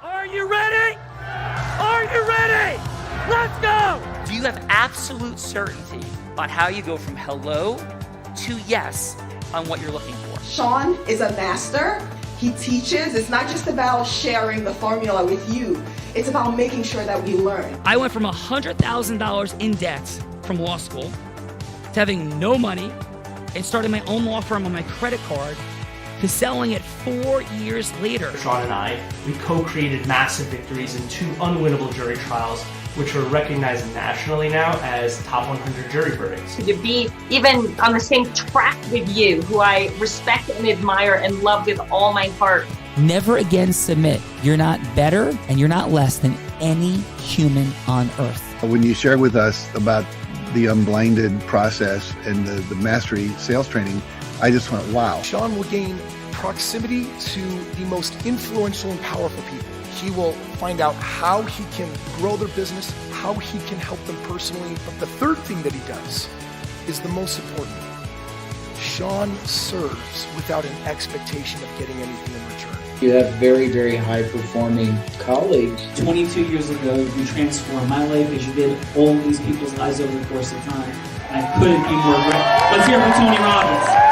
Are you ready? Are you ready? Let's go! Do you have absolute certainty on how you go from hello to yes on what you're looking for? Sean is a master. He teaches. It's not just about sharing the formula with you. It's about making sure that we learn. I went from $100,000 in debt from law school to having no money and starting my own law firm on my credit card to selling it 4 years later. Sean and I, we co-created massive victories in 2 unwinnable jury trials, which are recognized nationally now as top 100 jury verdicts. To be even on the same track with you, who I respect and admire and love with all my heart. Never again submit. You're not better and you're not less than any human on earth. When you shared with us about the Unblinded process and the mastery sales training, I just went, wow. Sean will gain proximity to the most influential and powerful people. He will find out how he can grow their business, how he can help them personally. But the third thing that he does is the most important. Sean serves without an expectation of getting anything in return. You have very, very high-performing colleagues. 22 years ago, you transformed my life as you did all these people's lives over the course of time. And I couldn't be more grateful. Let's hear it for Tony Robbins.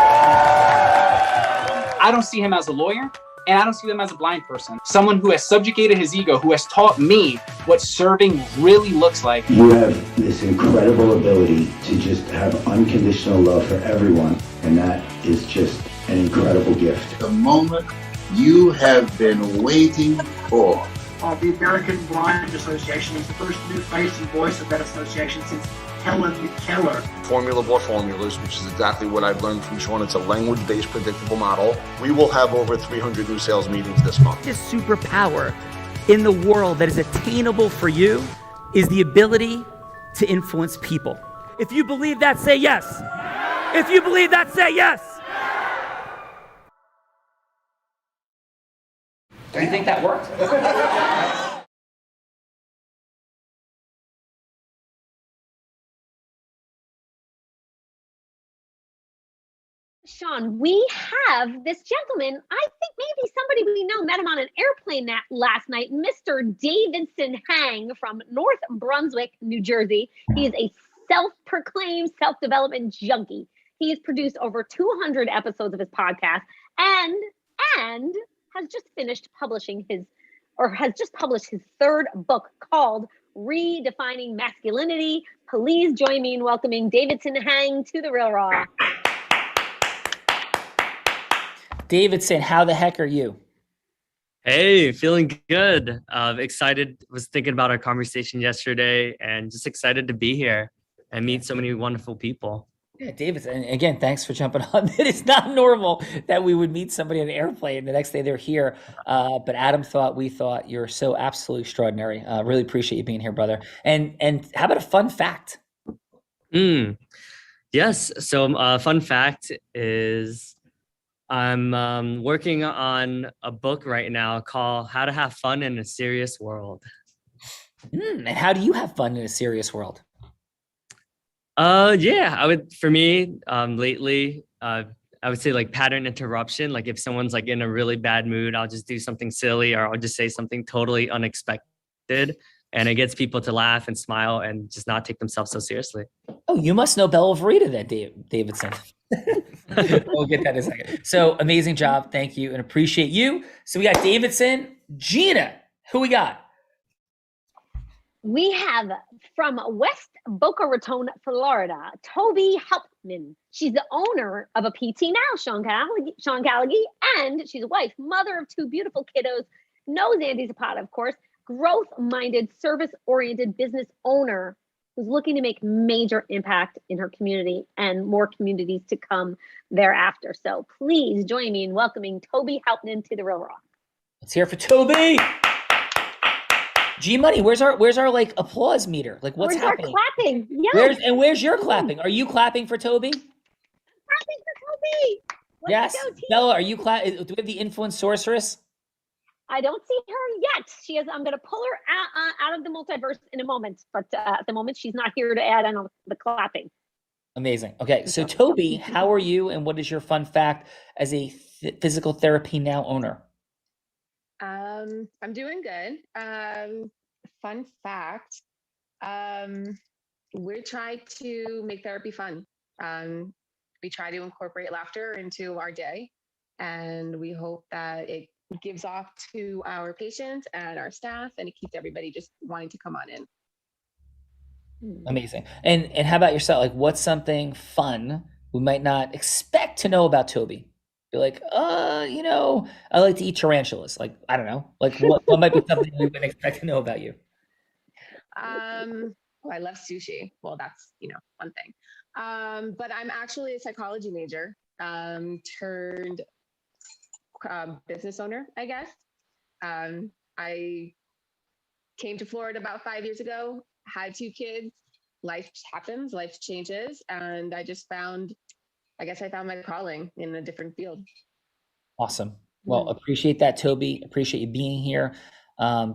I don't see him as a lawyer, and I don't see him as a blind person. Someone who has subjugated his ego, who has taught me what serving really looks like. You have this incredible ability to just have unconditional love for everyone, and that is just an incredible gift. The moment you have been waiting for. The American Blind Association is the first new face and voice of that association since Helen Keller. Formula for formulas, which is exactly what I've learned from Sean. It's a language-based predictable model. We will have over 300 new sales meetings this month. This superpower in the world that is attainable for you is the ability to influence people. If you believe that, say yes. If you believe that, say yes. Do you think that worked? Sean, we have this gentleman, I think maybe somebody we know met him on an airplane last night, Mr. Davidson Hang from North Brunswick, New Jersey. He is a self-proclaimed self-development junkie. He has produced over 200 episodes of his podcast and has just published his third book called Redefining Masculinity. Please join me in welcoming Davidson Hang to The Real Raw. Davidson, how the heck are you? Hey, feeling good. Excited. Was thinking about our conversation yesterday and just excited to be here and meet so many wonderful people. Yeah, Davidson, and again, thanks for jumping on. It is not normal that we would meet somebody on an airplane the next day they're here. But Adam we thought you're so absolutely extraordinary. Really appreciate you being here, brother. And how about a fun fact? Yes. So a fun fact is I'm working on a book right now called How to Have Fun in a Serious World. And how do you have fun in a serious world? For me, lately, I would say like pattern interruption. Like if someone's like in a really bad mood, I'll just do something silly or I'll just say something totally unexpected. And it gets people to laugh and smile and just not take themselves so seriously. Oh, you must know Bella Verita then, Davidson. We'll get that in a second. So amazing job. Thank you and appreciate you. So we got Davidson. Gina, who we got? We have from West Boca Raton, Florida, Toby Helpman. She's the owner of a PT Now, Sean Callaghy, and she's a wife, mother of 2 beautiful kiddos, knows Andy Zapata, of course, growth-minded, service-oriented business owner who's looking to make major impact in her community and more communities to come thereafter. So please join me in welcoming Toby Helpman to The Real Raw. Let's hear it for Toby. G Money, where's our like applause meter? Like what's happening? Clapping. Yes. Where's your clapping? Are you clapping for Toby? Clapping for Toby. Yes. Bella, are you clapping? Do we have the influence sorceress? I don't see her yet. She is. I'm going to pull her out of the multiverse in a moment, but at the moment she's not here to add on the clapping. Amazing. Okay, so Toby, how are you, and what is your fun fact as a Physical Therapy Now owner? I'm doing good. Fun fact, we try to make therapy fun. We try to incorporate laughter into our day, and we hope that it gives off to our patients and our staff, and it keeps everybody just wanting to come on in. Amazing. And how about yourself? Like, what's something fun we might not expect to know about Toby? Be like, I like to eat tarantulas. Like, I don't know. Like, what might be something we wouldn't expect to know about you? I love sushi. Well, that's, one thing. But I'm actually a psychology major, turned business owner, I guess. I came to Florida about 5 years ago, had 2 kids. Life happens, life changes. And I found my calling in a different field. Awesome. Well, appreciate that, Toby. Appreciate you being here.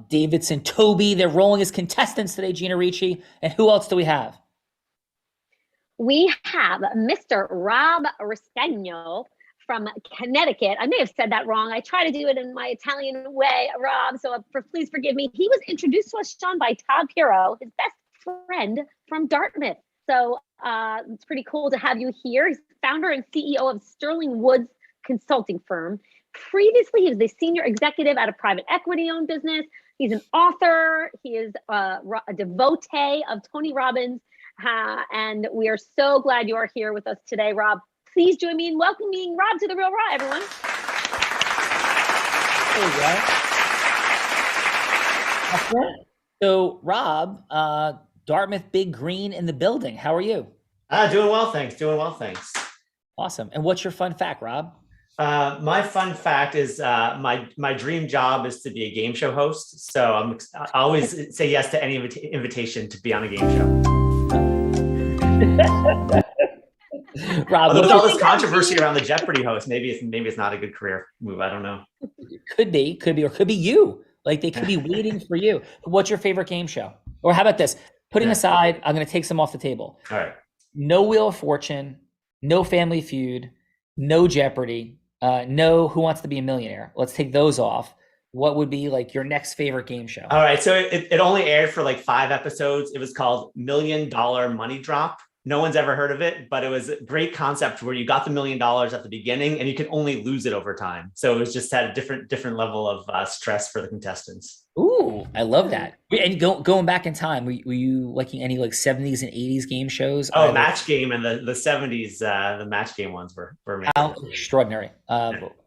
Davidson, Toby, they're rolling as contestants today, Gina Ricci. And who else do we have? We have Mr. Rob Ristegno from Connecticut. I may have said that wrong. I try to do it in my Italian way, Rob, so please forgive me. He was introduced to us, Sean, by Todd Pirro, his best friend from Dartmouth. So it's pretty cool to have you here. He's founder and CEO of Sterling Woods consulting firm. Previously, he was the senior executive at a private equity-owned business. He's an author. He is a devotee of Tony Robbins. And we are so glad you are here with us today, Rob. Please join me in welcoming Rob to The Real Raw, everyone. There you go. So, Rob, Dartmouth Big Green in the building. How are you? Doing well, thanks. Awesome. And what's your fun fact, Rob? My fun fact is my dream job is to be a game show host. So I always say yes to any invitation to be on a game show. Rob, with all this controversy around the Jeopardy host, maybe it's not a good career move. I don't know. Could be, or could be you. Like they could be waiting for you. What's your favorite game show? Or how about this? Putting aside, I'm going to take some off the table. All right. No Wheel of Fortune, no Family Feud, no Jeopardy, no Who Wants to Be a Millionaire. Let's take those off. What would be like your next favorite game show? All right. So it only aired for like 5 episodes. It was called $1 Million Money Drop. No one's ever heard of it, but it was a great concept where you got the $1 million at the beginning and you can only lose it over time. So it was just had a different level of stress for the contestants. Ooh, I love that. And going back in time, were you liking any like 70s and 80s game shows? Oh, Match Game and the 70s, the Match Game ones were amazing. How extraordinary.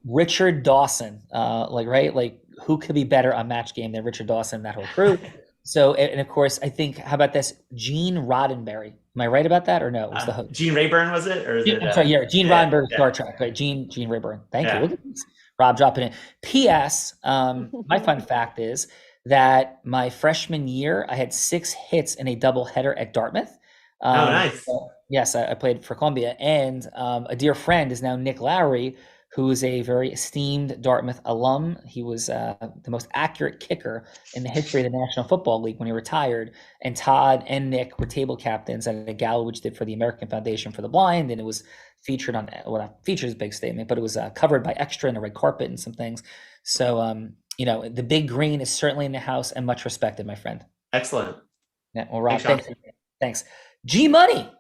Richard Dawson, like who could be better on Match Game than Richard Dawson and that whole crew? So, and of course, I think, how about this? Gene Roddenberry. Am I right about that or no? It was the host. Gene Rayburn, was it? Or is it Gene Roddenberry, Star Trek. Right? Gene Rayburn. Thank you. Look at this. Rob dropping in. P.S. My fun fact is that my freshman year, I had 6 hits in a doubleheader at Dartmouth. Oh, nice. Yes, I played for Columbia. And a dear friend is now Nick Lowry, who is a very esteemed Dartmouth alum. He was the most accurate kicker in the history of the National Football League when he retired. And Todd and Nick were table captains at a gala which did for the American Foundation for the Blind. And it was featured on, well, not featured is a big statement, but it was covered by Extra and a red carpet and some things. So, the Big Green is certainly in the house and much respected, my friend. Excellent. Yeah, well, Rob, thanks. G-Money.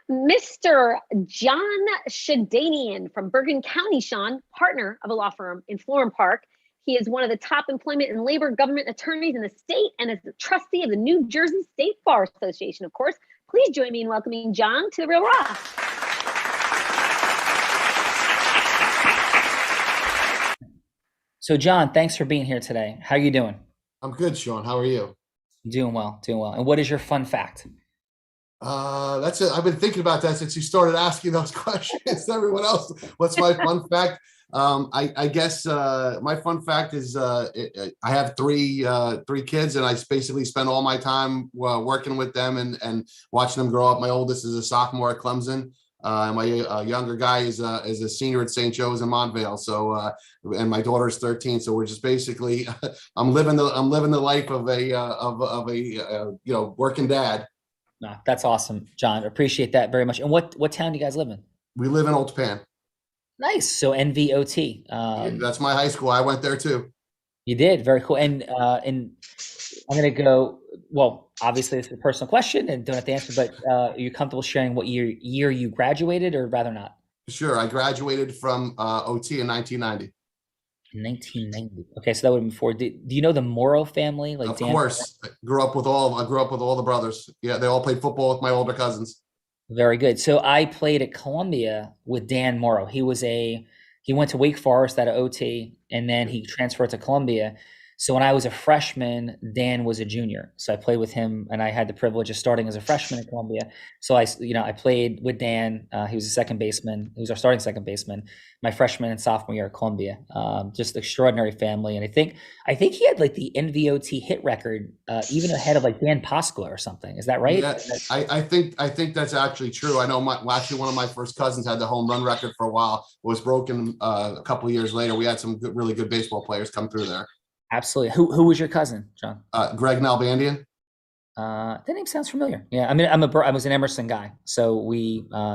Mr. John Shadanian from Bergen County, Sean, partner of a law firm in Florham Park. He is one of the top employment and labor government attorneys in the state and is the trustee of the New Jersey State Bar Association, of course. Please join me in welcoming John to The Real Raw. So, John, thanks for being here today. How are you doing? I'm good, Sean. How are you? Doing well. And what is your fun fact? That's it. I've been thinking about that since you started asking those questions to everyone else. What's my fun fact? I guess my fun fact is I have three kids, and I basically spend all my time working with them and watching them grow up. My oldest is a sophomore at Clemson. My younger guy is a senior at St. Joe's in Montvale. So, and my daughter's 13. So we're just basically, I'm living the life of a working dad. No, that's awesome, John. Appreciate that very much. And what town do you guys live in? We live in Old Japan. Nice. So NVOT. That's my high school. I went there too. You did. Very cool. And I'm going to go, well, obviously it's a personal question and don't have to answer, but are you comfortable sharing what year you graduated, or rather not? Sure. I graduated from OT in 1990. 1990. Okay, so that would have been before. Do you know the Morrow family? Like Of course. I grew up with all the brothers. Yeah, they all played football with my older cousins. Very good. So I played at Columbia with Dan Morrow. He went to Wake Forest out of OT, and then he transferred to Columbia. So when I was a freshman, Dan was a junior. So I played with him, and I had the privilege of starting as a freshman at Columbia. So I played with Dan. He was a second baseman. He was our starting second baseman my freshman and sophomore year at Columbia. Just extraordinary family. And I think he had like the NVOT hit record, even ahead of like Dan Poskla or something. Is that right? Yeah, I think that's actually true. I know actually one of my first cousins had the home run record for a while. It was broken a couple of years later. We had some really good baseball players come through there. Absolutely. Who was your cousin, John? Greg Nalbandian. That name sounds familiar. Yeah, I mean, I was an Emerson guy, so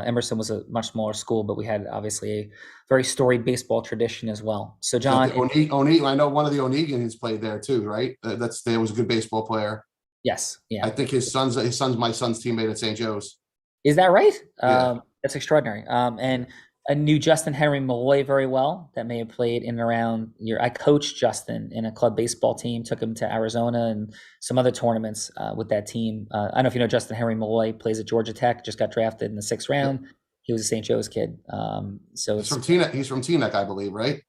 Emerson was a much smaller school, but we had obviously a very storied baseball tradition as well. So, John, I know one of the Onegans played there too, right? There was a good baseball player. Yes, yeah. I think his son's my son's teammate at St. Joe's. Is that right? Yeah. That's extraordinary. And I knew Justin Henry Malloy very well. That may have played in and around I coached Justin in a club baseball team, took him to Arizona and some other tournaments with that team. I don't know if you know Justin Henry Malloy, plays at Georgia Tech, just got drafted in the 6th round. Yep. He was a St. Joe's kid. So he's from Teaneck, I believe, right?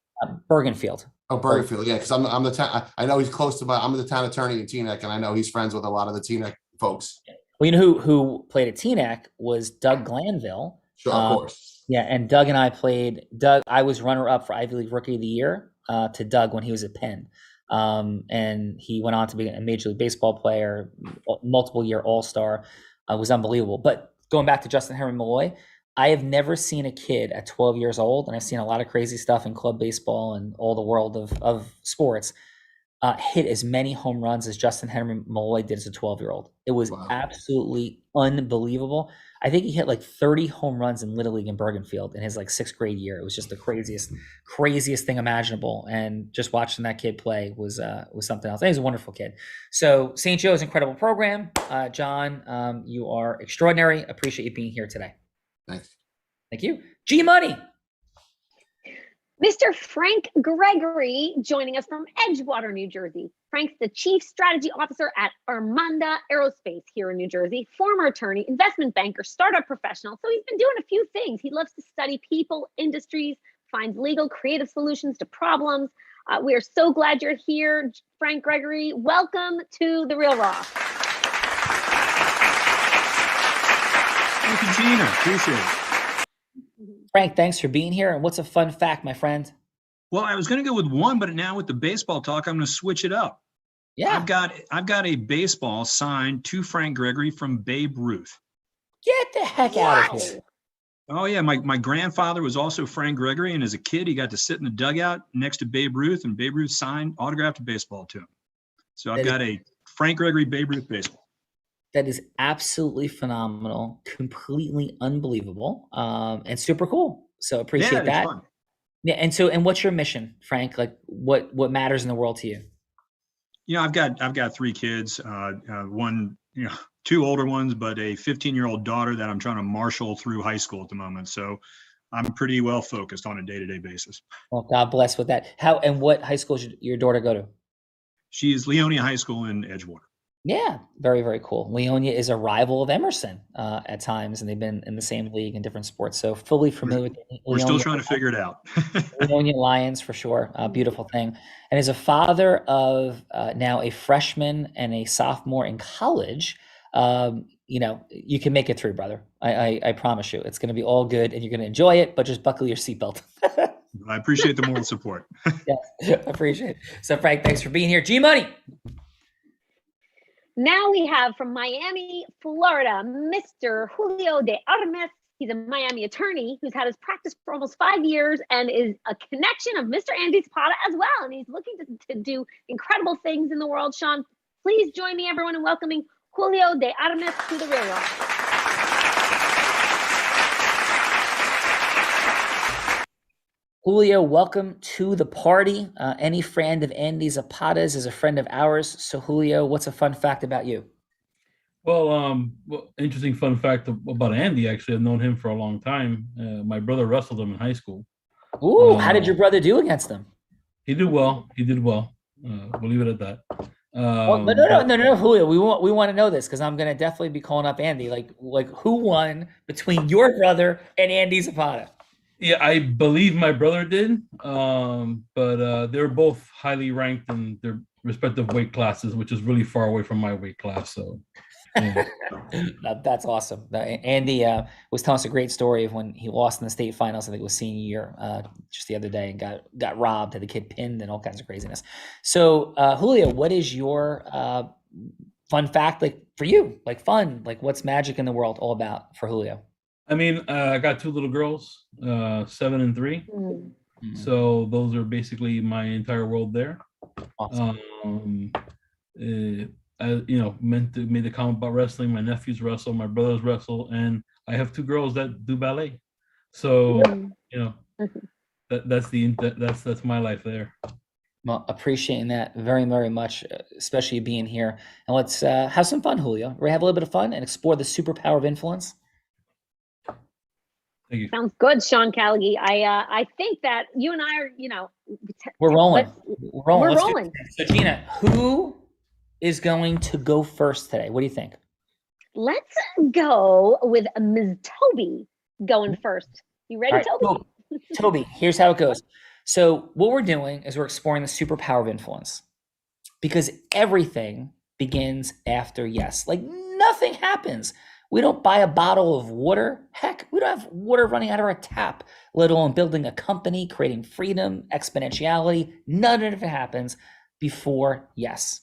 Bergenfield. Oh, Bergenfield, yeah, because I'm the town. I know he's close to I'm the town attorney in Teaneck, and I know he's friends with a lot of the Teaneck folks. Well, you know who played at Teaneck was Doug Glanville. Sure, of course. Yeah, and Doug and I played. I was runner-up for Ivy League Rookie of the Year to Doug when he was at Penn. And he went on to be a Major League Baseball player, multiple-year All-Star. Was unbelievable. But going back to Justin Henry Malloy, I have never seen a kid at 12 years old, and I've seen a lot of crazy stuff in club baseball and all the world of sports, hit as many home runs as Justin Henry Malloy did as a 12-year-old. It was absolutely unbelievable. I think he hit like 30 home runs in Little League in Bergenfield in his like 6th grade year. It was just the craziest thing imaginable. And just watching that kid play was something else. He's a wonderful kid. So St. Joe's incredible program. John, you are extraordinary. Appreciate you being here today. Thanks. Thank you. G Money. Mr. Frank Gregory joining us from Edgewater, New Jersey. Frank's the Chief Strategy Officer at Armada Aerospace here in New Jersey, former attorney, investment banker, startup professional. So he's been doing a few things. He loves to study people, industries, finds legal, creative solutions to problems. We are so glad you're here, Frank Gregory. Welcome to The Real Raw. Thank you, Gina. Appreciate it. Frank, thanks for being here. And what's a fun fact, my friend? Well, I was going to go with one, but now with the baseball talk, I'm going to switch it up. Yeah. I've got a baseball signed to Frank Gregory from Babe Ruth. Get the heck out of here. Oh, yeah. My grandfather was also Frank Gregory, and as a kid, he got to sit in the dugout next to Babe Ruth, and Babe Ruth autographed a baseball to him. So I've got a Frank Gregory Babe Ruth baseball. That is absolutely phenomenal, completely unbelievable, and super cool. So appreciate that. Fun. Yeah, and what's your mission, Frank? Like, what matters in the world to you? You know, I've got 3 kids. One, 2 older ones, but a 15-year-old daughter that I'm trying to marshal through high school at the moment. So I'm pretty well focused on a day-to-day basis. Well, God bless with that. What high school should your daughter go to? She's Leonia High School in Edgewater. Yeah, very, very cool. Leonia is a rival of Emerson at times, and they've been in the same league in different sports. So fully familiar with Leonia. We're still trying to figure it out. Leonia Lions for sure. Beautiful thing. And as a father of now a freshman and a sophomore in college, you can make it through, brother. I promise you. It's going to be all good, and you're going to enjoy it, but just buckle your seatbelt. I appreciate the moral support. Yeah, appreciate it. So, Frank, thanks for being here. G Money. Now we have from Miami, Florida, Mr. Julio de Armas. He's a Miami attorney who's had his practice for almost 5 years and is a connection of Mr. Andy Zapata as well. And he's looking to do incredible things in the world. Sean, please join me, everyone, in welcoming Julio de Armas to The Real Raw. Julio, welcome to the party. Any friend of Andy Zapata's is a friend of ours. So Julio, what's a fun fact about you? Well, interesting fun fact about Andy. Actually, I've known him for a long time. My brother wrestled him in high school. Ooh, how did your brother do against them? He did well. He did well. We'll leave it at that. No, Julio. We want to know this because I'm gonna definitely be calling up Andy. Like who won between your brother and Andy Zapata? Yeah, I believe my brother did. But they're both highly ranked in their respective weight classes, which is really far away from my weight class. So. Yeah. That's awesome. Andy was telling us a great story of when he lost in the state finals. I think it was senior year, just the other day, and got robbed, had the kid pinned, and all kinds of craziness. So, Julio, what is your fun fact like for you? Like fun, like what's magic in the world all about for Julio? I mean, I got two little girls, 7 and 3. Mm-hmm. So those are basically my entire world there. Awesome. I, made the comment about wrestling. My nephews wrestle, my brothers wrestle, and I have 2 girls that do ballet. So that's my life there. Well, appreciating that very, very much, especially being here. And let's have some fun, Julio. We're have a little bit of fun and explore the superpower of influence. Thank you. Sounds good, Sean Callagy. I think that you and I are, we're rolling. We're rolling. So Gina, who is going to go first today? What do you think? Let's go with Ms. Toby going first. You ready, right, Toby? Toby, here's how it goes. So what we're doing is we're exploring the superpower of influence because everything begins after yes. Like nothing happens. We don't buy a bottle of water. Heck, we don't have water running out of our tap, let alone building a company, creating freedom, exponentiality. None of it happens before yes.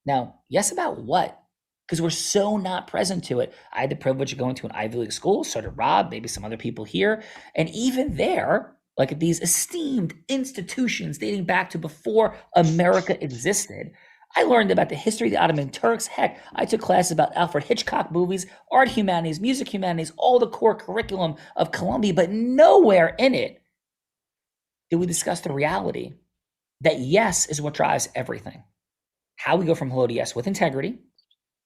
Now, yes about what? Because we're so not present to it. I had the privilege of going to an Ivy League school, so did Rob, maybe some other people here. And even there, like at these esteemed institutions dating back to before America existed, I learned about the history of the Ottoman Turks. Heck, I took classes about Alfred Hitchcock movies, art humanities, music humanities, all the core curriculum of Columbia, but nowhere in it did we discuss the reality that yes is what drives everything. How we go from hello to yes with integrity,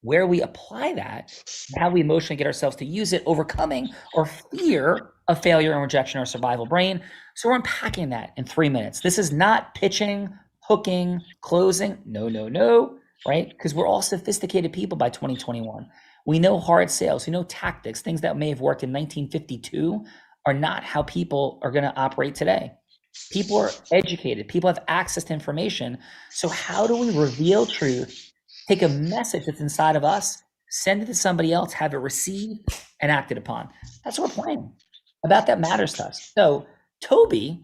where we apply that, and how we emotionally get ourselves to use it, overcoming our fear of failure and rejection, our survival brain. So we're unpacking that in 3 minutes. This is not pitching, hooking, closing. No, right? Because we're all sophisticated people by 2021. We know hard sales, we know tactics, things that may have worked in 1952 are not how people are going to operate today. People are educated. People have access to information. So how do we reveal truth, take a message that's inside of us, send it to somebody else, have it received and acted upon? That's what we're playing. About that matters to us. So Toby,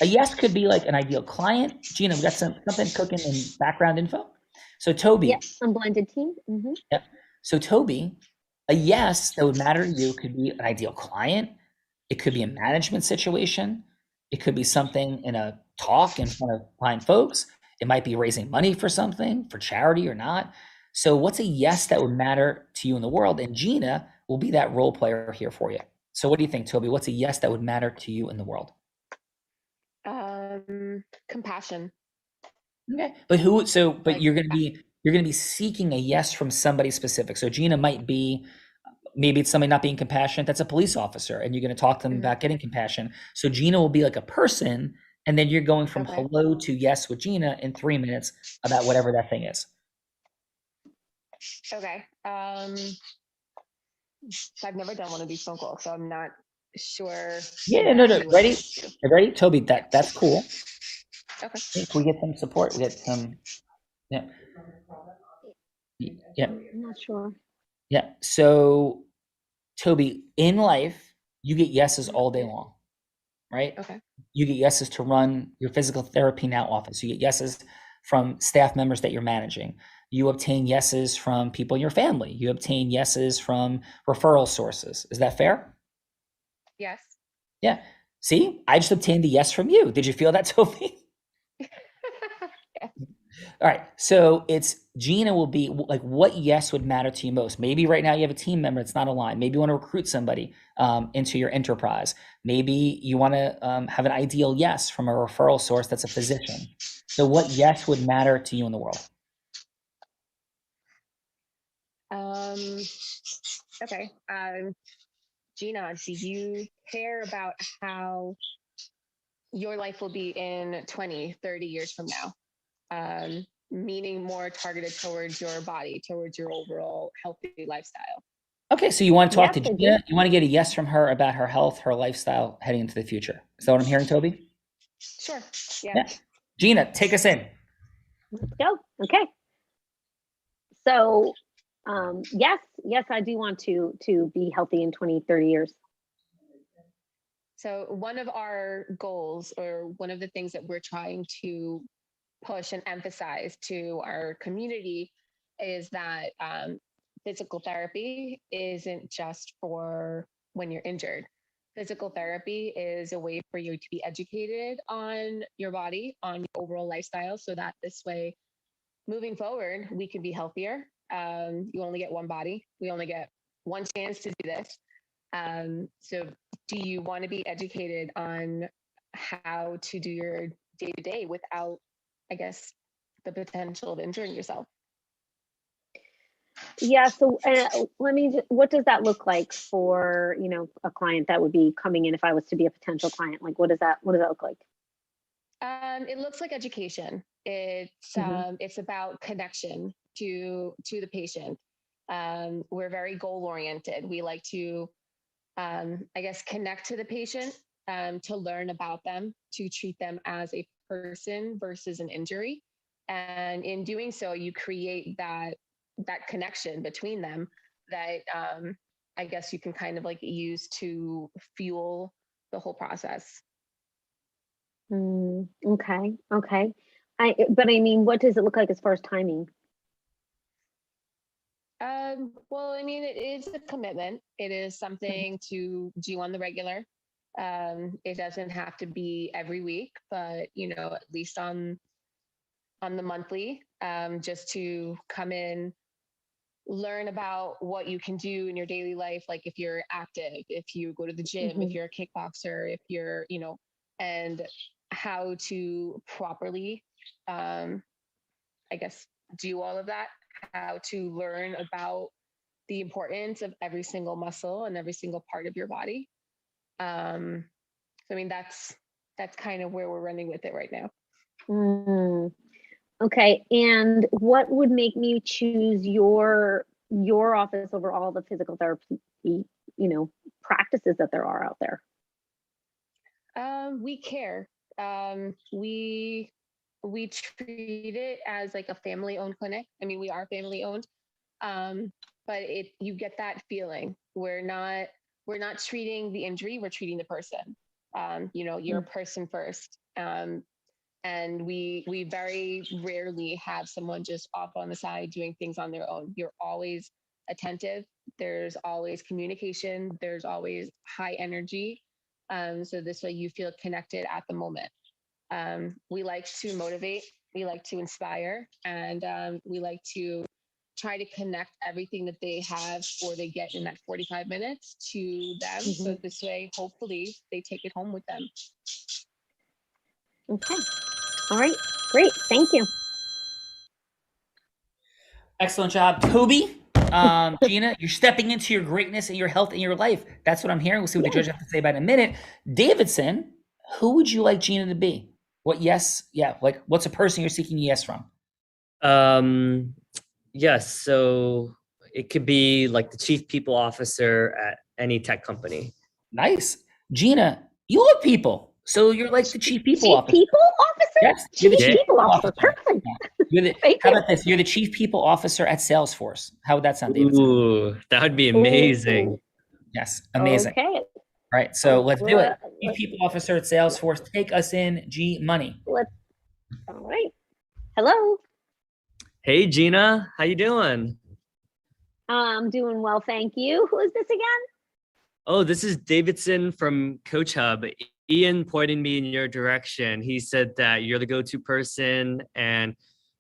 a yes could be like an ideal client. Gina, we got something cooking in background info. So Toby. Yes, Unblinded team. Mm-hmm. Yep. So Toby, a yes that would matter to you could be an ideal client. It could be a management situation. It could be something in a talk in front of blind folks. It might be raising money for something, for charity or not. So what's a yes that would matter to you in the world? And Gina will be that role player here for you. So what do you think, Toby? What's a yes that would matter to you in the world? Compassion. Okay. But you're going to be seeking a yes from somebody specific. So Gina might be, maybe it's somebody not being compassionate. That's a police officer, and you're going to talk to them about getting compassion. So Gina will be like a person, and then you're going from hello to yes with Gina in 3 minutes about whatever that thing is. Okay. I've never done one of these phone calls, so I'm not sure. Yeah, no. Ready? Toby, that's cool. Okay. If we get some support, we get some, yeah. I'm not sure. Yeah. So Toby, in life, you get yeses all day long, right? Okay. You get yeses to run your physical therapy now office. You get yeses from staff members that you're managing. You obtain yeses from people in your family. You obtain yeses from referral sources. Is that fair? Yes. Yeah. See, I just obtained a yes from you. Did you feel that, Toby? All right. So it's Gina will be like, what yes would matter to you most? Maybe right now you have a team member that's not aligned. Maybe you want to recruit somebody into your enterprise. Maybe you want to have an ideal yes from a referral source that's a physician. So what yes would matter to you in the world? Okay. Gina, do you care about how your life will be in 20, 30 years from now? Meaning more targeted towards your body, towards your overall healthy lifestyle. Okay, so you want to talk Yes, to I Gina? do. You want to get a yes from her about her health, her lifestyle heading into the future. Is that what I'm hearing, Toby? Sure. Yeah. Yeah. Gina, take us in. Let's go. Okay. So, yes, I do want to be healthy in 20, 30 years. So one of our goals, or one of the things that we're trying to push and emphasize to our community, is that physical therapy isn't just for when you're injured. Physical therapy is a way for you to be educated on your body, on your overall lifestyle, so that this way, moving forward, we can be healthier. You only get one body. We only get one chance to do this. So do you want to be educated on how to do your day-to-day without, I guess, the potential of injuring yourself? Yeah. So what does that look like for, a client that would be coming in if I was to be a potential client? Like, what does that look like? It looks like education. It's about connection to the patient. We're very goal oriented. We like to, I guess, connect to the patient, to learn about them, to treat them as a person versus an injury. And in doing so, you create that connection between them that, I guess you can kind of like use to fuel the whole process. Okay. But I mean, what does it look like as far as timing? Well, I mean, it is a commitment. It is something to do on the regular. It doesn't have to be every week, but at least on the monthly, just to come in, learn about what you can do in your daily life. Like if you're active, if you go to the gym, if you're a kickboxer, if you're, and how to properly, I guess, do all of that, how to learn about the importance of every single muscle and every single part of your body. So, I mean, that's kind of where we're running with it right now. Okay. And what would make me choose your office over all the physical therapy, practices that there are out there? We care. We treat it as like a family-owned clinic. I mean, we are family-owned, but you get that feeling. We're not treating the injury. We're treating the person. You're a person first. And we very rarely have someone just off on the side doing things on their own. You're always attentive. There's always communication. There's always high energy. So this way you feel connected at the moment. We like to motivate. We like to inspire. And we like to try to connect everything that they have or they get in that 45 minutes to them. So this way, hopefully, they take it home with them. Okay. All right. Great. Thank you. Excellent job, Toby. Gina, you're stepping into your greatness and your health and your life. That's what I'm hearing. We'll see what the judge has to say about it in a minute. Davidson, who would you like Gina to be? What yes? Yeah. Like, what's a person you're seeking yes from? Yes. So it could be like the chief people officer at any tech company. Nice. Gina, you love people. So you're like the chief people officer. Chief people officer? Yes. You're the Chief people officer. Perfect. How about this? You're the chief people officer at Salesforce. How would that sound, Davidson? Ooh, that would be amazing. Yes. Amazing. Okay. All right. So let's do it. Chief people officer at Salesforce. Take us in, G Money. All right. Hello. Hey, Gina. How you doing? I'm doing well, thank you. Who is this again? Oh, this is Davidson from Coach Hub. Ian pointed me in your direction. He said that you're the go-to person, and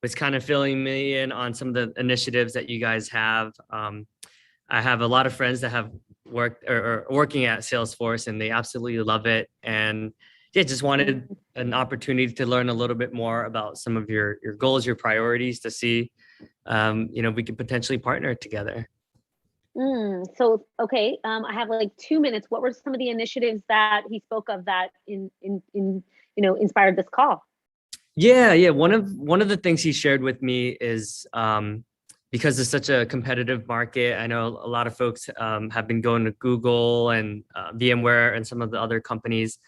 was kind of filling me in on some of the initiatives that you guys have. I have a lot of friends that have worked or working at Salesforce, and they absolutely love it. And yeah, just wanted an opportunity to learn a little bit more about some of your goals, your priorities, to see, we could potentially partner together. So, okay, I have like 2 minutes. What were some of the initiatives that he spoke of that inspired this call? Yeah. One of the things he shared with me is, because it's such a competitive market, I know a lot of folks have been going to Google and VMware and some of the other companies.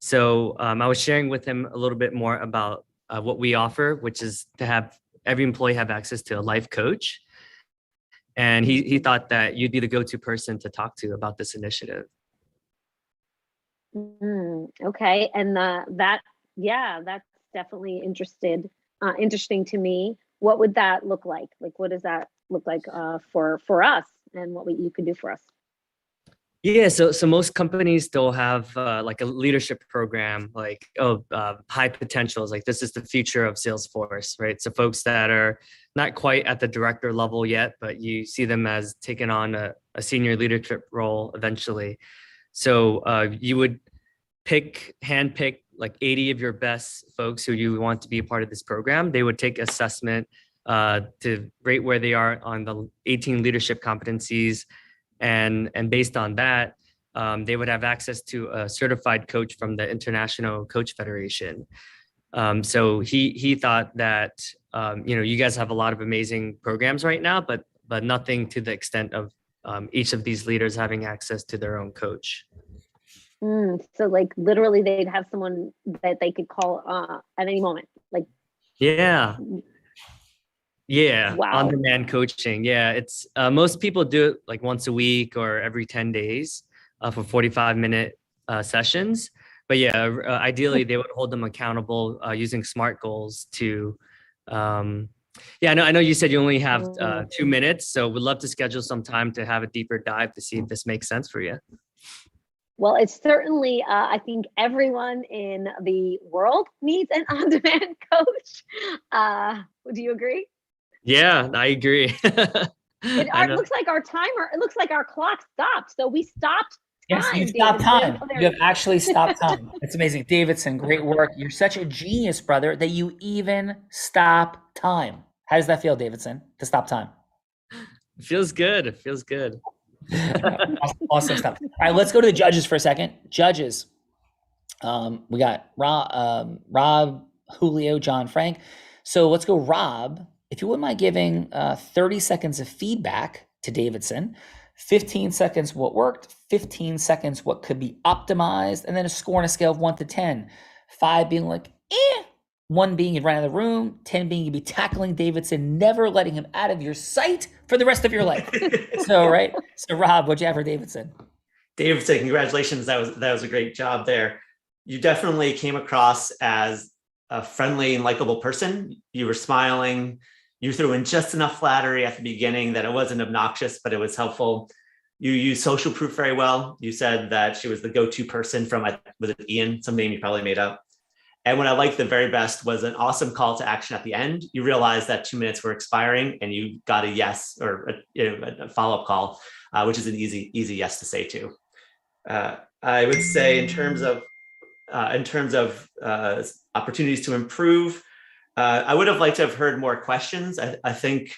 So I was sharing with him a little bit more about what we offer, which is to have every employee have access to a life coach. And he thought that you'd be the go-to person to talk to about this initiative. Okay, and that's definitely interesting to me. What would that look like? Like, what does that look like for us, and what you could do for us? Yeah, so most companies still have like a leadership program, like high potentials, like this is the future of Salesforce, right? So folks that are not quite at the director level yet, but you see them as taking on a senior leadership role eventually. So you would handpick like 80 of your best folks who you want to be a part of this program. They would take assessment to rate where they are on the 18 leadership competencies. And based on that, they would have access to a certified coach from the International Coach Federation. So he thought that, you guys have a lot of amazing programs right now, but nothing to the extent of each of these leaders having access to their own coach. So like literally they'd have someone that they could call at any moment. Like, yeah. Wow. On-demand coaching. Yeah, it's most people do it like once a week or every 10 days for 45-minute sessions. But yeah, ideally they would hold them accountable using SMART goals to. I know you said you only have 2 minutes, so we'd love to schedule some time to have a deeper dive to see if this makes sense for you. Well, it's certainly, I think everyone in the world needs an on-demand coach. Do you agree? Yeah, I agree. It looks like it looks like our clock stopped. So we stopped time. Yes, you stopped time. Oh, You have actually stopped time. It's amazing. Davidson, great work. You're such a genius, brother, that you even stop time. How does that feel, Davidson, to stop time? It feels good. It feels good. Awesome stuff. All right, let's go to the judges for a second. Judges. We got Rob, Julio, John, Frank. So let's go, Rob. If you wouldn't mind giving 30 seconds of feedback to Davidson, 15 seconds what worked, 15 seconds what could be optimized, and then a score on a scale of 1 to 10. 5 being like, 1 being you'd run out of the room, 10 being you'd be tackling Davidson, never letting him out of your sight for the rest of your life. So Rob, what'd you have for Davidson? Davidson, congratulations. That was a great job there. You definitely came across as a friendly and likable person. You were smiling. You threw in just enough flattery at the beginning that it wasn't obnoxious, but it was helpful. You used social proof very well. You said that she was the go-to person from, was it Ian, some name you probably made up. And what I liked the very best was an awesome call to action at the end. You realized that 2 minutes were expiring and you got a yes or a follow-up call, which is an easy yes to say too. I would say in terms of opportunities to improve, I would have liked to have heard more questions. I think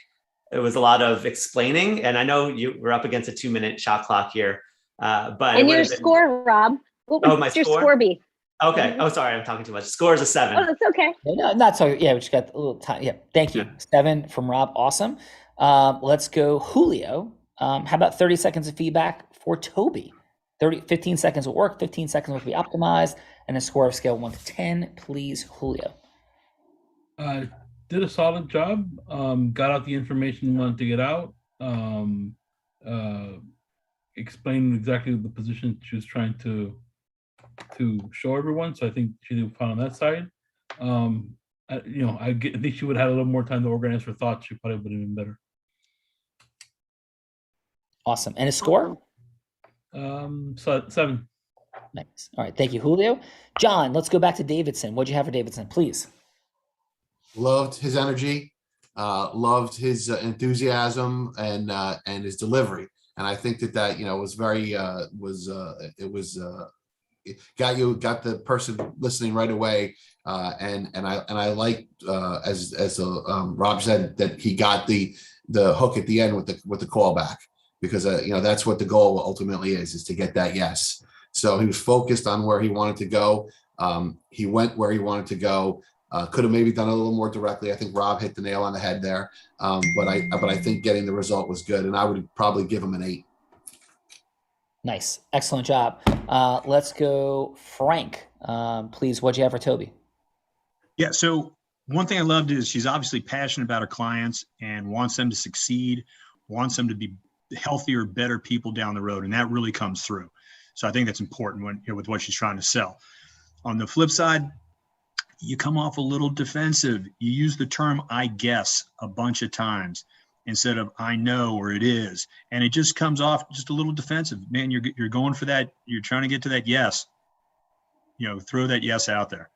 it was a lot of explaining, and I know you were up against a 2-minute shot clock here. But and your score, Rob? What would your score be? Okay. Oh, sorry, I'm talking too much. Score is a 7. Oh, that's okay. No, not so. Yeah, we just got a little time. Yeah, thank you. 7 from Rob. Awesome. Let's go, Julio. How about 30 seconds of feedback for Toby? 15 seconds will work. 15 seconds will be optimized, and a score of scale 1 to 10. Please, Julio. Did a solid job. Got out the information we wanted to get out. Explained exactly the position she was trying to show everyone. So I think she did fine on that side. I think she would have had a little more time to organize her thoughts. She probably would have been better. Awesome. And a score? So 7. Nice. All right. Thank you, Julio. John, let's go back to Davidson. What'd you have for Davidson, please? loved his energy, loved his enthusiasm and his delivery. And I think that was very it got the person listening right away. And I like as Rob said, that he got the hook at the end with the callback, because that's what the goal ultimately is to get that yes. So he was focused on where he wanted to go. He went where he wanted to go. Could have maybe done a little more directly. I think Rob hit the nail on the head there. But I think getting the result was good, and I would probably give him an 8. Nice. Excellent job. Let's go Frank. Please, what'd you have for Toby? Yeah. So one thing I loved is she's obviously passionate about her clients and wants them to succeed, wants them to be healthier, better people down the road. And that really comes through. So I think that's important with what she's trying to sell. On the flip side, you come off a little defensive. You use the term "I guess" a bunch of times instead of "I know" or "it is," and it just comes off just a little defensive. Man, you're going for that. You're trying to get to that yes. Throw that yes out there.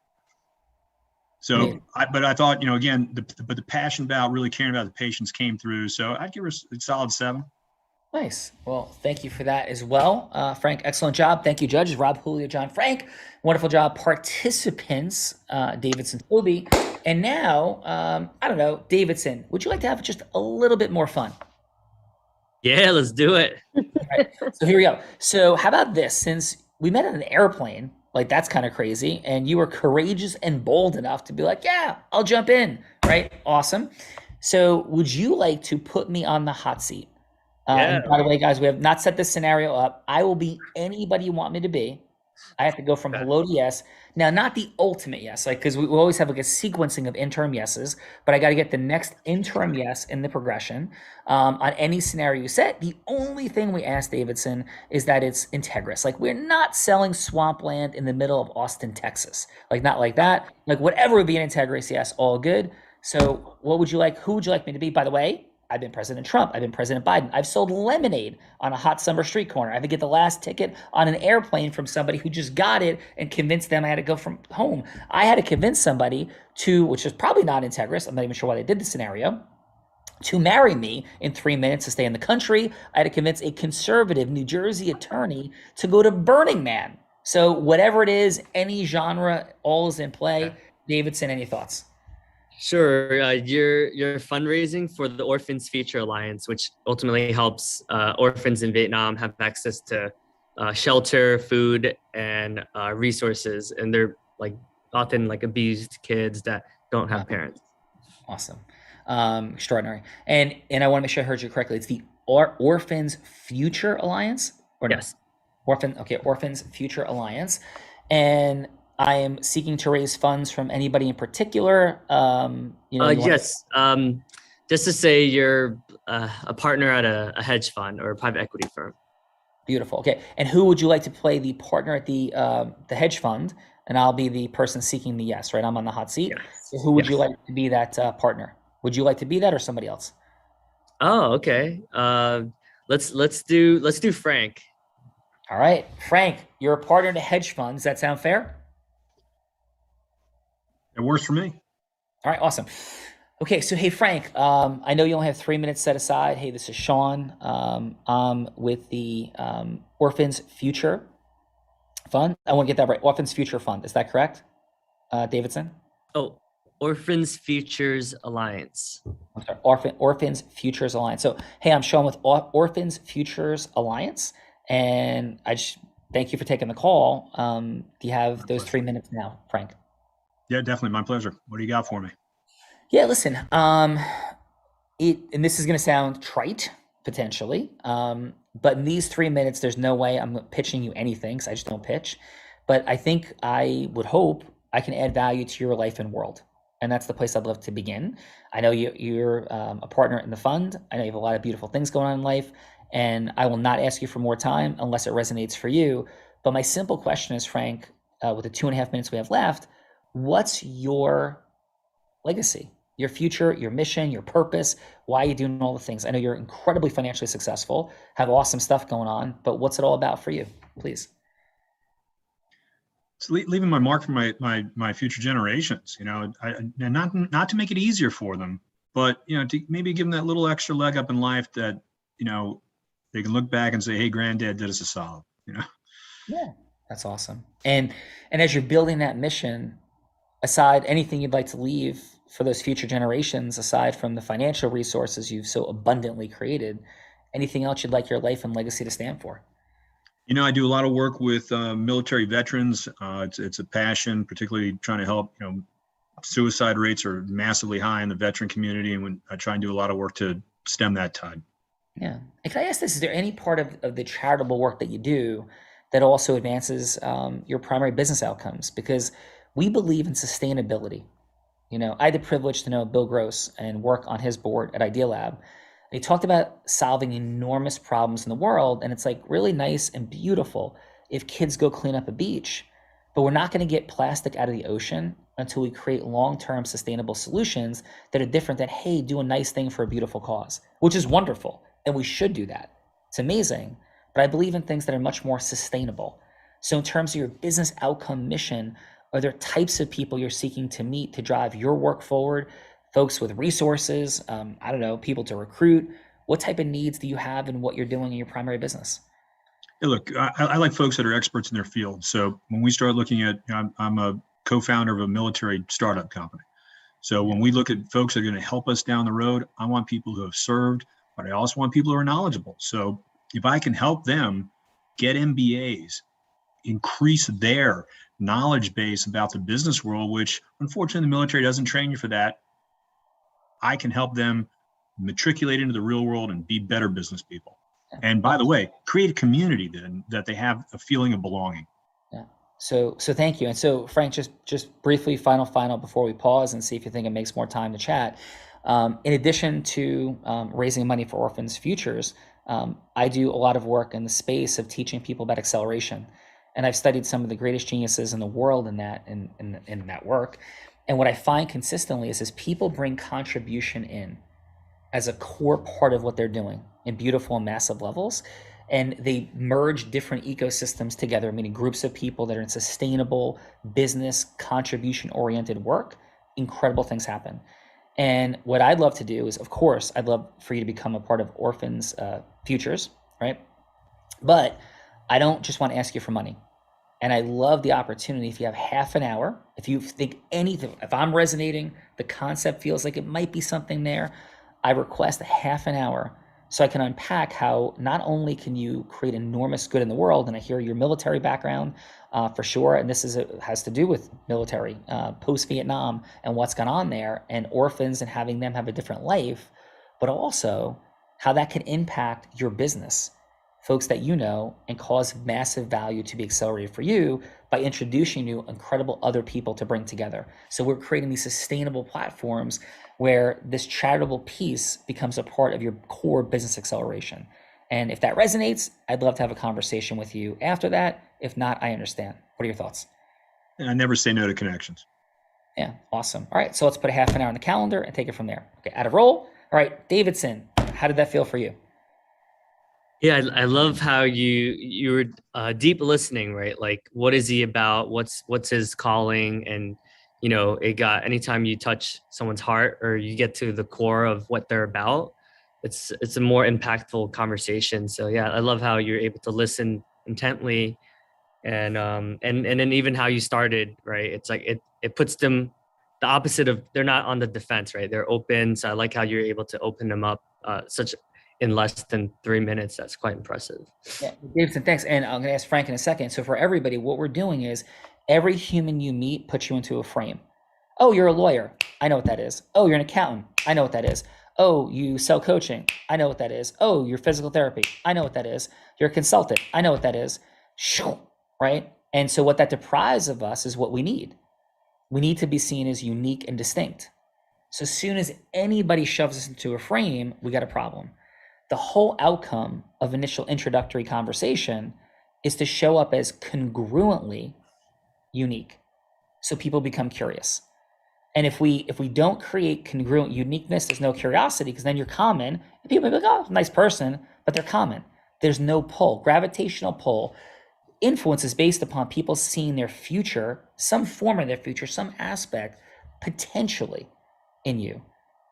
So, but I thought, again, the passion about really caring about the patients came through. So I'd give her a solid 7. Nice. Well, thank you for that as well, Frank. Excellent job. Thank you, judges. Rob, Julio, John, Frank. Wonderful job. Participants, Davidson, Toby. And now, I don't know, Davidson, would you like to have just a little bit more fun? Yeah, let's do it. Right. So here we go. So how about this? Since we met on an airplane, like that's kind of crazy, and you were courageous and bold enough to be like, yeah, I'll jump in, right? Awesome. So would you like to put me on the hot seat? And by the way, guys, we have not set this scenario up. I will be anybody you want me to be. I have to go from hello to yes. Now, not the ultimate yes, because we always have a sequencing of interim yeses, but I got to get the next interim yes in the progression. On any scenario you set, the only thing we ask, Davidson, is that it's integrous. We're not selling swampland in the middle of Austin, Texas. Not like that. Whatever would be an integrous yes, all good. So what would you like? Who would you like me to be? By the way, I've been President Trump. I've been President Biden. I've sold lemonade on a hot summer street corner. I had to get the last ticket on an airplane from somebody who just got it and convinced them I had to go from home. I had to convince somebody which is probably not integrous, I'm not even sure why they did the scenario, to marry me in 3 minutes to stay in the country. I had to convince a conservative New Jersey attorney to go to Burning Man. So whatever it is, any genre, all is in play. Davidson, any thoughts? Sure. You're fundraising for the Orphans Future Alliance, which ultimately helps orphans in Vietnam have access to shelter, food, and resources. And they're often abused kids that don't have parents. Awesome. Extraordinary. And I want to make sure I heard you correctly. It's the Orphans Future Alliance? Or yes. Orphans Future Alliance. And I am seeking to raise funds from anybody in particular. Yes. Just to say you're a partner at a hedge fund or a private equity firm. Beautiful. Okay. And who would you like to play the partner at the hedge fund? And I'll be the person seeking the yes, right? I'm on the hot seat. Yes. So who would you like to be that partner? Would you like to be that or somebody else? Oh, okay. Let's do Frank. All right. Frank, you're a partner in a hedge fund. Does that sound fair? It works for me. All right, awesome. Okay, so hey, Frank, I know you only have 3 minutes set aside. Hey, this is Sean. I'm with the Orphans Future Fund. I want to get that right. Orphans Future Fund. Is that correct, Davidson? Oh, Orphans Futures Alliance. I'm sorry, Orphans Futures Alliance. So, hey, I'm Sean with Orphans Futures Alliance, and I just thank you for taking the call. Do you have those 3 minutes now, Frank? Yeah, definitely. My pleasure. What do you got for me? Yeah, listen, and this is going to sound trite, potentially, but in these 3 minutes, there's no way I'm pitching you anything, because I just don't pitch. But I think I would hope I can add value to your life and world. And that's the place I'd love to begin. I know you're a partner in the fund. I know you have a lot of beautiful things going on in life, and I will not ask you for more time unless it resonates for you. But my simple question is, Frank, with the 2.5 minutes we have left, what's your legacy, your future, your mission, your purpose? Why are you doing all the things? I know you're incredibly financially So leaving my mark for my future generations, and not to make it easier for them, but, to maybe give them that little extra leg up in life that, they can look back and say, hey, granddad did us a solid, Yeah, that's awesome. And as you're building that mission, aside anything you'd like to leave for those future generations, aside from the financial resources you've so abundantly created, anything else you'd like your life and legacy to stand for? I do a lot of work with military veterans. It's a passion, particularly trying to help. Suicide rates are massively high in the veteran community, and when I try and do a lot of work to stem that tide. Yeah. And can I ask this, is there any part of the charitable work that you do that also advances your primary business outcomes? Because we believe in sustainability. I had the privilege to know Bill Gross and work on his board at Idea Lab. He talked about solving enormous problems in the world, and it's like really nice and beautiful if kids go clean up a beach, but we're not going to get plastic out of the ocean until we create long-term sustainable solutions that are different than, hey, do a nice thing for a beautiful cause, which is wonderful, and we should do that. It's amazing, but I believe in things that are much more sustainable. So in terms of your business outcome mission, are there types of people you're seeking to meet to drive your work forward? Folks with resources, people to recruit. What type of needs do you have in what you're doing in your primary business? Hey, look, I like folks that are experts in their field. So when we start looking at, I'm a co-founder of a military startup company. So when we look at folks that are going to help us down the road, I want people who have served, but I also want people who are knowledgeable. So if I can help them get MBAs, increase their knowledge base about the business world, which unfortunately the military doesn't train you for that, I can help them matriculate into the real world and be better business people. And by the way, create a community that they have a feeling of belonging. Yeah. So thank you. And so Frank, just briefly, final before we pause and see if you think it makes more time to chat. In addition to raising money for orphans' futures, I do a lot of work in the space of teaching people about acceleration. And I've studied some of the greatest geniuses in the world in that work. And what I find consistently is people bring contribution in as a core part of what they're doing in beautiful and massive levels. And they merge different ecosystems together, meaning groups of people that are in sustainable business contribution-oriented work. Incredible things happen. And what I'd love to do is, of course, I'd love for you to become a part of Orphans Futures, right? But I don't just want to ask you for money. And I love the opportunity, if you have half an hour, if you think anything, if I'm resonating, the concept feels like it might be something there, I request a half an hour so I can unpack how not only can you create enormous good in the world, and I hear your military background for sure, and this has to do with military, post-Vietnam and what's gone on there, and orphans and having them have a different life, but also how that can impact your business, folks that you know, and cause massive value to be accelerated for you by introducing you incredible other people to bring together. So we're creating these sustainable platforms where this charitable piece becomes a part of your core business acceleration. And if that resonates, I'd love to have a conversation with you after that. If not, I understand. What are your thoughts? I never say no to connections. Yeah, awesome. All right, so let's put a half an hour on the calendar and take it from there. Okay, out of roll. All right, Davidson, how did that feel for you? Yeah, I love how you were deep listening, right? Like, what is he about? What's his calling? And it got, anytime you touch someone's heart or you get to the core of what they're about, it's a more impactful conversation. So yeah, I love how you're able to listen intently, and then even how you started, right? It's like it puts them the opposite of, they're not on the defense, right? They're open. So I like how you're able to open them up in less than 3 minutes. That's quite impressive. Yeah, Davidson, thanks. And I'm going to ask Frank in a second. So for everybody, what we're doing is every human you meet puts you into a frame. Oh, you're a lawyer. I know what that is. Oh, you're an accountant. I know what that is. Oh, you sell coaching. I know what that is. Oh, you're physical therapy. I know what that is. You're a consultant. I know what that is. Right? And so what that deprives of us is what we need. We need to be seen as unique and distinct. So as soon as anybody shoves us into a frame, we got a problem. The whole outcome of initial introductory conversation is to show up as congruently unique, so people become curious. And if we don't create congruent uniqueness, there's no curiosity, because then you're common, and people will be like, oh, nice person, but they're common. There's no pull, gravitational pull. influence is based upon people seeing their future, some form of their future, some aspect potentially in you,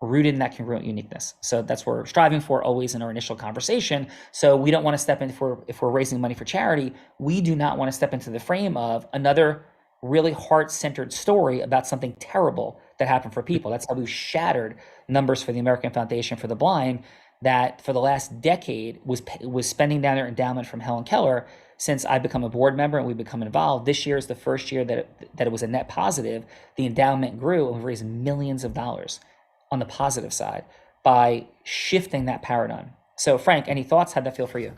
rooted in that congruent uniqueness. So that's what we're striving for always in our initial conversation. So we don't want to step in, if we're raising money for charity, we do not want to step into the frame of another really heart-centered story about something terrible that happened for people. That's how we've shattered numbers for the American Foundation for the Blind, that for the last decade was spending down their endowment from Helen Keller. Since I've become a board member and we've become involved, this year is the first year that it was a net positive. The endowment grew and we've raised millions of dollars on the positive side by shifting that paradigm. So Frank, any thoughts? How'd that feel for you?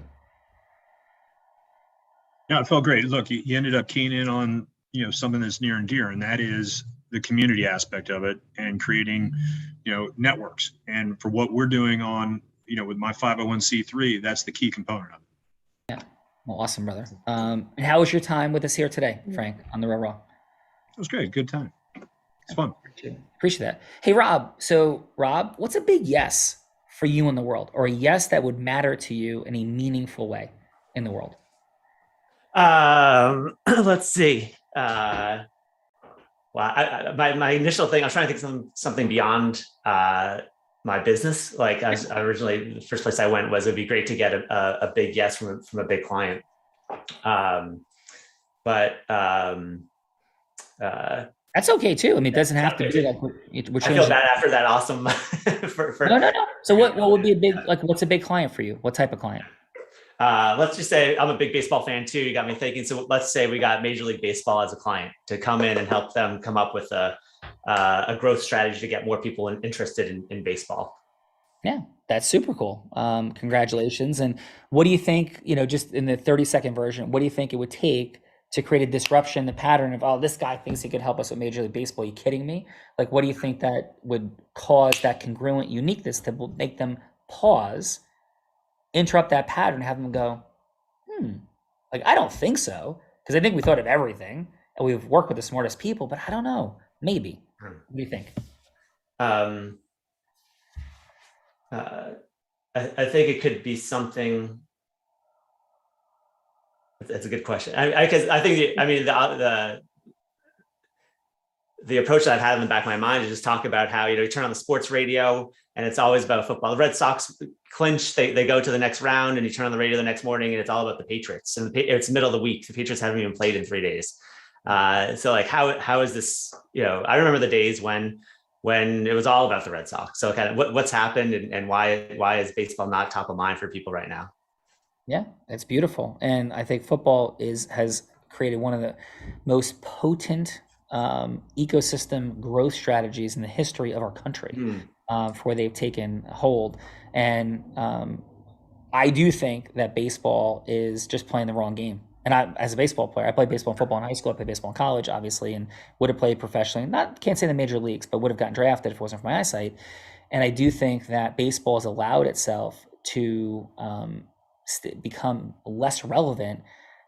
Yeah, it felt great. Look, you ended up keying in on, something that's near and dear, and that is the community aspect of it and creating, networks. And for what we're doing on, with my 501c3, that's the key component of it. Yeah. Well, awesome, brother. And how was your time with us here today, Frank, on the Raw? It was great. Good time. It's fun. Appreciate that. Hey, Rob. So, Rob, what's a big yes for you in the world, or a yes that would matter to you in a meaningful way in the world? Let's see. Well, my initial thing, I was trying to think of something beyond my business. Like I originally, the first place I went was, it'd be great to get a big yes from a big client. That's okay too. I mean, it doesn't have to be like. I feel bad after that. Awesome. No. So what would be a big, like, what's a big client for you? What type of client? Let's just say I'm a big baseball fan too. You got me thinking. So let's say we got Major League Baseball as a client to come in and help them come up with a growth strategy to get more people interested in baseball. Yeah, that's super cool. Congratulations. And what do you think, just in the 30-second version, what do you think it would take to create a disruption, the pattern of, oh, this guy thinks he could help us with Major League Baseball? Are you kidding me? Like, what do you think that would cause that congruent uniqueness to make them pause, interrupt that pattern, have them go, like, I don't think so. Because I think we thought of everything and we've worked with the smartest people, but I don't know. Maybe. What do you think? I think it could be something. That's a good question. Because I think the approach that I've had in the back of my mind is just talk about how, you turn on the sports radio and it's always about football. The Red Sox clinch, they go to the next round, and you turn on the radio the next morning and it's all about the Patriots. And it's the middle of the week. The Patriots haven't even played in 3 days. So like, how is this, I remember the days when it was all about the Red Sox. So kind of what's happened and why is baseball not top of mind for people right now? Yeah, it's beautiful. And I think football has created one of the most potent ecosystem growth strategies in the history of our country, for where they've taken hold. And I do think that baseball is just playing the wrong game. And I, as a baseball player, I played baseball and football in high school. I played baseball in college, obviously, and would have played professionally. Can't say the major leagues, but would have gotten drafted if it wasn't for my eyesight. And I do think that baseball has allowed itself to become less relevant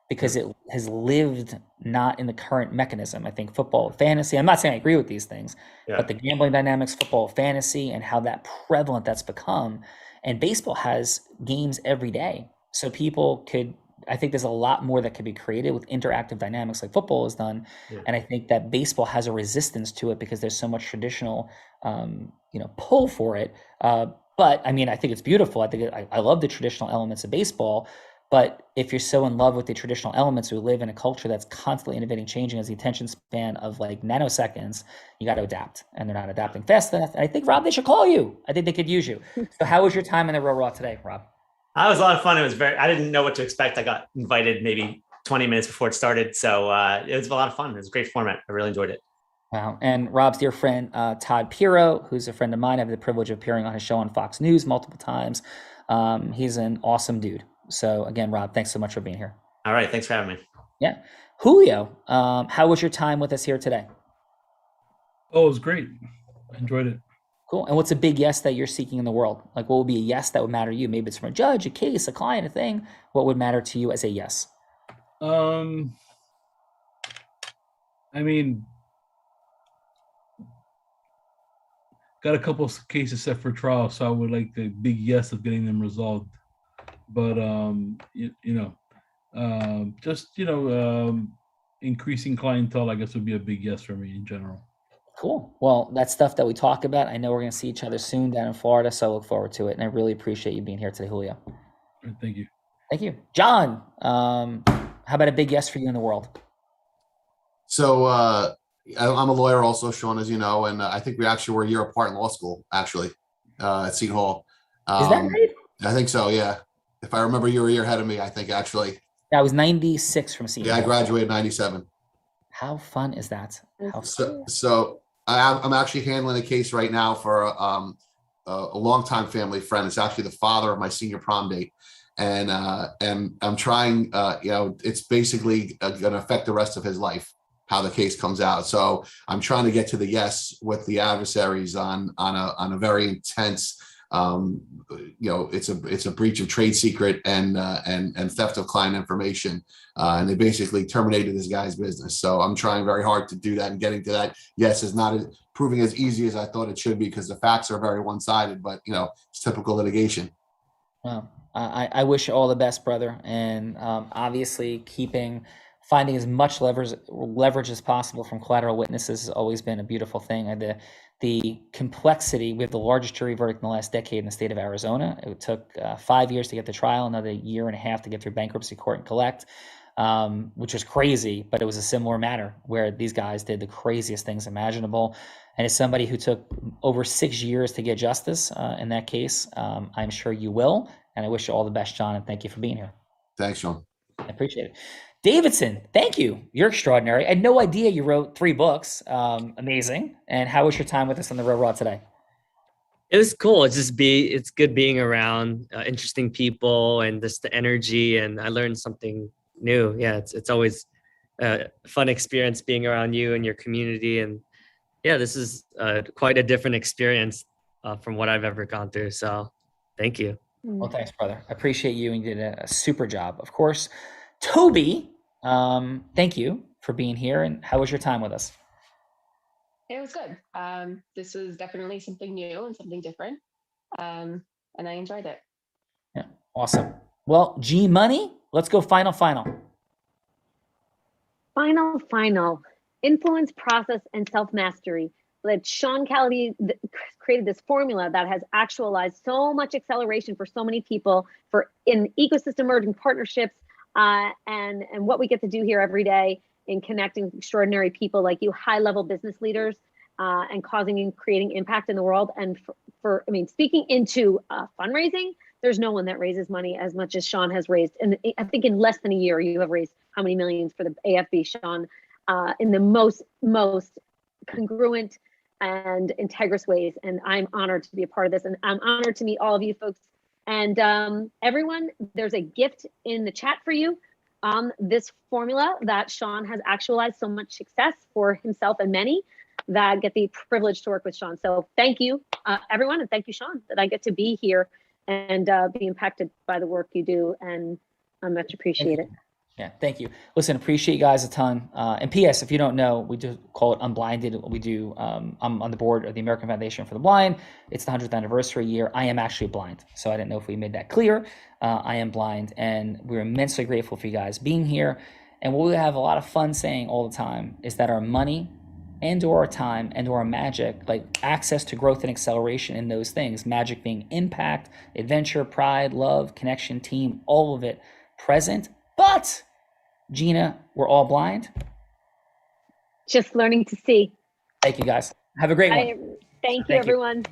because it has lived not in the current mechanism. I think football, fantasy, I'm not saying I agree with these things, but the gambling dynamics, football, fantasy, and how that prevalent that's become. And baseball has games every day. So people could, I think there's a lot more that could be created with interactive dynamics like football has done. And I think that baseball has a resistance to it because there's so much traditional, pull for it. But I mean, I think it's beautiful. I think I love the traditional elements of baseball. But if you're so in love with the traditional elements, we live in a culture that's constantly innovating, changing, as the attention span of like nanoseconds, you got to adapt, and they're not adapting fast enough. And I think, Rob, they should call you. I think they could use you. So how was your time in the Real Raw today, Rob? It was a lot of fun. I didn't know what to expect. I got invited maybe 20 minutes before it started. So it was a lot of fun. It was a great format. I really enjoyed it. Wow. And Rob's dear friend, Todd Piro, who's a friend of mine. I have the privilege of appearing on his show on Fox News multiple times. He's an awesome dude. So again, Rob, thanks so much for being here. All right. Thanks for having me. Yeah. Julio, how was your time with us here today? Oh, it was great. I enjoyed it. Cool. And what's a big yes that you're seeking in the world? Like, what would be a yes that would matter to you? Maybe it's from a judge, a case, a client, a thing. What would matter to you as a yes? I mean, got a couple of cases set for trial, so I would like the big yes of getting them resolved. But Just increasing clientele, I guess, would be a big yes for me in general. Cool. Well, that's stuff that we talk about. I know we're going to see each other soon down in Florida, so I look forward to it. And I really appreciate you being here today, Julio. Thank you. Thank you. John, how about a big yes for you in the world? So I'm a lawyer also, Sean, as you know, and I think we actually were a year apart in law school, actually, at Seton Hall. Is that right? I think so, yeah. If I remember, you were a year ahead of me, I think, actually. That was 96 from Seton Yeah, I Hall. graduated in 97. How fun is that? So I'm actually handling a case right now for a longtime family friend. It's actually the father of my senior prom date. And I'm trying, it's basically going to affect the rest of his life, how the case comes out. So I'm trying to get to the yes with the adversaries on a very intense, it's a breach of trade secret and theft of client information. And they basically terminated this guy's business. So I'm trying very hard to do that, and getting to that yes is not proving as easy as I thought it should be, because the facts are very one-sided, but it's typical litigation. Well, I wish you all the best, brother. And obviously finding as much leverage as possible from collateral witnesses has always been a beautiful thing. The complexity, we have the largest jury verdict in the last decade in the state of Arizona. It took 5 years to get the trial, another year and a half to get through bankruptcy court and collect, which was crazy, but it was a similar matter where these guys did the craziest things imaginable. And as somebody who took over 6 years to get justice in that case, I'm sure you will. And I wish you all the best, John, and thank you for being here. Thanks, Sean. I appreciate it. Davidson, thank you. You're extraordinary. I had no idea you wrote 3 books. Amazing. And how was your time with us on the Real Raw today? It was cool. It's good being around interesting people and just the energy, and I learned something new. Yeah, it's always a fun experience being around you and your community. And yeah, this is quite a different experience from what I've ever gone through. So thank you. Well, thanks, brother. I appreciate you, and you did a super job. Of course, Toby, thank you for being here. And how was your time with us? It was good. This was definitely something new and something different. And I enjoyed it. Yeah, awesome. Well, G Money, let's go final. Final. Influence, process, and self-mastery. That Sean Callaty created this formula that has actualized so much acceleration for so many people in ecosystem merging partnerships and what we get to do here every day in connecting extraordinary people like you, high-level business leaders, and causing and creating impact in the world. And speaking into fundraising, there's no one that raises money as much as Sean has raised. And I think in less than a year, you have raised how many millions for the AFB, Sean, in the most congruent and integrous ways. And I'm honored to be a part of this. And I'm honored to meet all of you folks. And everyone, there's a gift in the chat for you on this formula that Sean has actualized so much success for himself and many that get the privilege to work with Sean. So thank you, everyone. And thank you, Sean, that I get to be here and be impacted by the work you do. And I much appreciate it. Yeah, thank you. Listen, appreciate you guys a ton. And P.S., if you don't know, we do call it Unblinded. We do, I'm on the board of the American Foundation for the Blind. It's the 100th anniversary year. I am actually blind, so I didn't know if we made that clear. I am blind, and we're immensely grateful for you guys being here. And what we have a lot of fun saying all the time is that our money and or our time and or our magic, like access to growth and acceleration in those things, magic being impact, adventure, pride, love, connection, team, all of it present. But Gina, we're all blind. Just learning to see. Thank you, guys. Have a great one. Thank you, everyone.